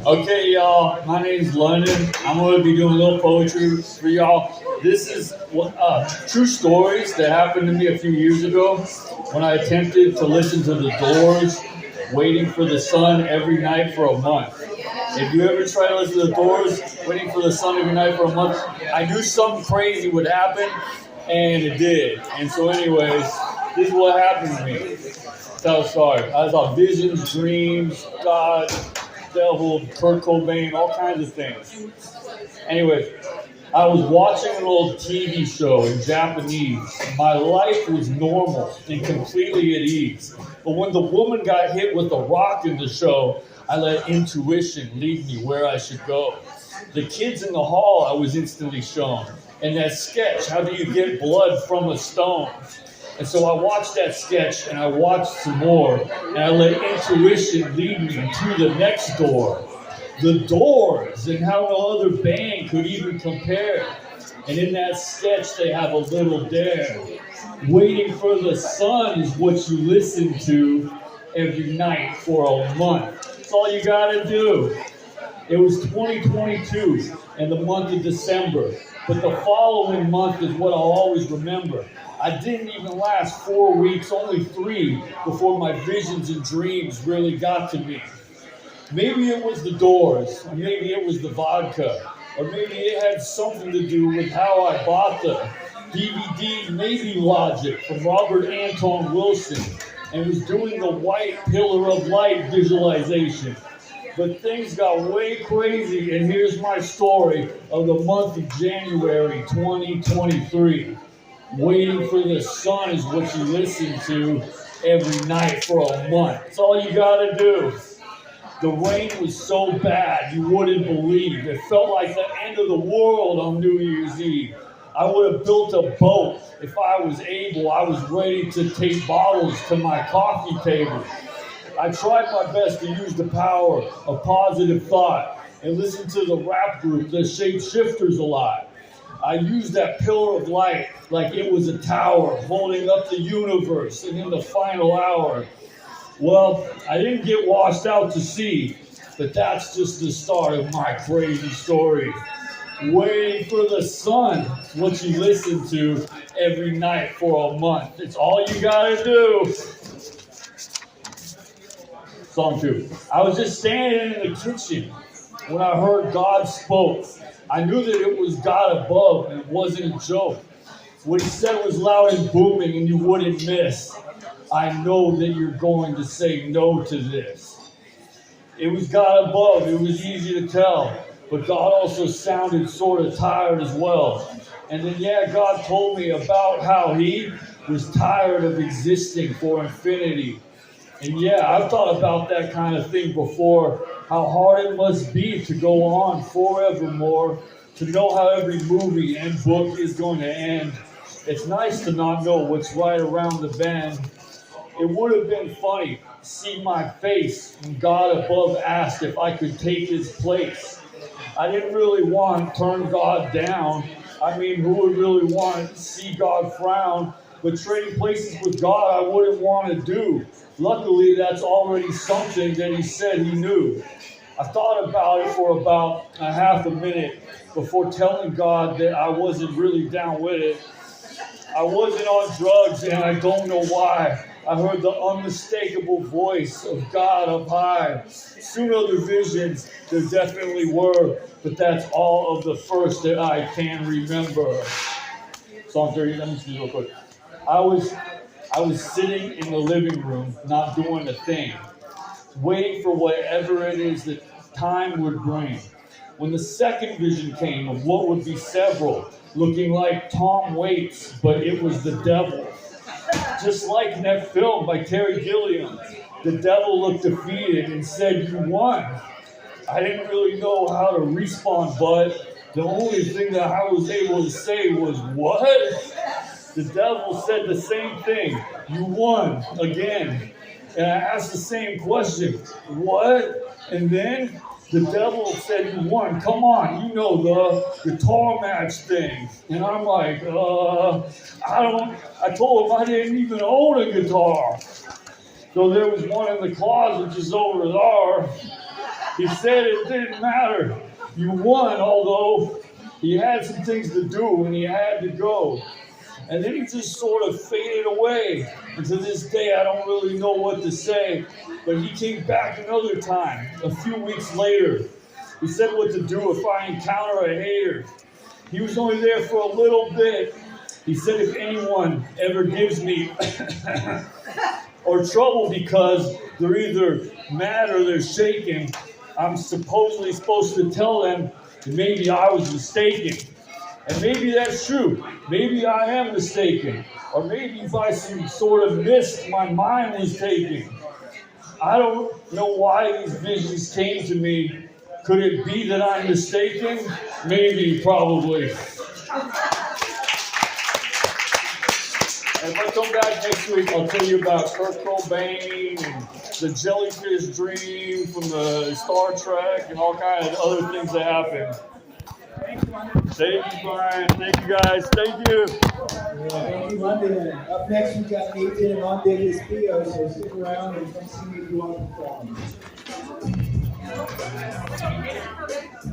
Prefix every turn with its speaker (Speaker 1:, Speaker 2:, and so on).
Speaker 1: Okay, y'all. My name's London. I'm going to be doing a little poetry for y'all. This is true stories that happened to me a few years ago when I attempted to listen to the Doors, "Waiting for the Sun" every night for a month. If you ever try to listen to the Doors, "Waiting for the Sun" every night for a month, I knew something crazy would happen, and it did. And so, anyways, this is what happened to me. Tell a story. I saw visions, dreams, God, devil, Kurt Cobain, all kinds of things. Anyways, I was watching an old TV show in Japanese. My life was normal and completely at ease. But when the woman got hit with a rock in the show, I let intuition lead me where I should go. The kids in the hall, I was instantly shown. And that sketch, how do you get blood from a stone? And so I watched that sketch and I watched some more. And I let intuition lead me to the next door. The Doors, and how no other band could even compare. And in that sketch, they have a little dare. "Waiting for the Sun" is what you listen to every night for a month. That's all you gotta do. It was 2022 and the month of December, but the following month is what I'll always remember. I didn't even last 4 weeks, only 3, before my visions and dreams really got to me. Maybe it was the Doors, or maybe it was the vodka, or maybe it had something to do with how I bought the DVD, maybe Logic, from Robert Anton Wilson, and was doing the white pillar of light visualization. But things got way crazy, and here's my story of the month of January 2023. "Waiting for the Sun" is what you listen to every night for a month. That's all you gotta do. The rain was so bad you wouldn't believe. It felt like the end of the world on New Year's Eve. I would have built a boat if I was able. I was ready to take bottles to my coffee table. I tried my best to use the power of positive thought and listen to the rap group, the Shapeshifters, a lot. I used that pillar of light like it was a tower holding up the universe, and in the final hour, well, I didn't get washed out to sea, but that's just the start of my crazy story. "Waiting for the Sun" is what you listen to every night for a month. It's all you gotta do. Song 2. I was just standing in the kitchen when I heard God spoke. I knew that it was God above and it wasn't a joke. What he said was loud and booming and you wouldn't miss. "I know that you're going to say no to this." It was God above. It was easy to tell. But God also sounded sort of tired as well. And then, God told me about how he was tired of existing for infinity. And I've thought about that kind of thing before, how hard it must be to go on forevermore, to know how every movie and book is going to end. It's nice to not know what's right around the bend. It would have been funny to see my face when God above asked if I could take his place. I didn't really want to turn God down. I mean, who would really want to see God frown? But trading places with God, I wouldn't want to do. Luckily, that's already something that he said he knew. I thought about it for about a half a minute before telling God that I wasn't really down with it. I wasn't on drugs, and I don't know why. I heard the unmistakable voice of God up high. Soon other visions, there definitely were, but that's all of the first that I can remember. Song 30, let me see real quick. I was sitting in the living room, not doing a thing, waiting for whatever it is that time would bring. When the second vision came of what would be several, looking like Tom Waits, but it was the devil. Just like in that film by Terry Gilliam, the devil looked defeated and said, "You won." I didn't really know how to respond, but the only thing that I was able to say was, "What?" The devil said the same thing. "You won again." And I asked the same question. "What?" And then the devil said, "You won. Come on, you know the guitar match thing." And I'm like, I told him I didn't even own a guitar. So there was one in the closet just over there. He said it didn't matter. You won, although he had some things to do and he had to go. And then he just sort of faded away. And to this day, I don't really know what to say. But he came back another time, a few weeks later. He said what to do if I encounter a hater. He was only there for a little bit. He said if anyone ever gives me or trouble because they're either mad or they're shaking, I'm supposedly supposed to tell them that maybe I was mistaken. And maybe that's true. Maybe I am mistaken. Or maybe by some sort of mist my mind was taken. I don't know why these visions came to me. Could it be that I'm mistaken? Maybe, probably. And if I come back next week, I'll tell you about Kurt Cobain and the jellyfish dream from the Star Trek and all kinds of other things that happened. Thank you, Brian. Thank you, guys. Thank you.
Speaker 2: Yeah, thank you, London. Up next, we got Nathan and on Davis Pio, so stick around and come see me do on the phone.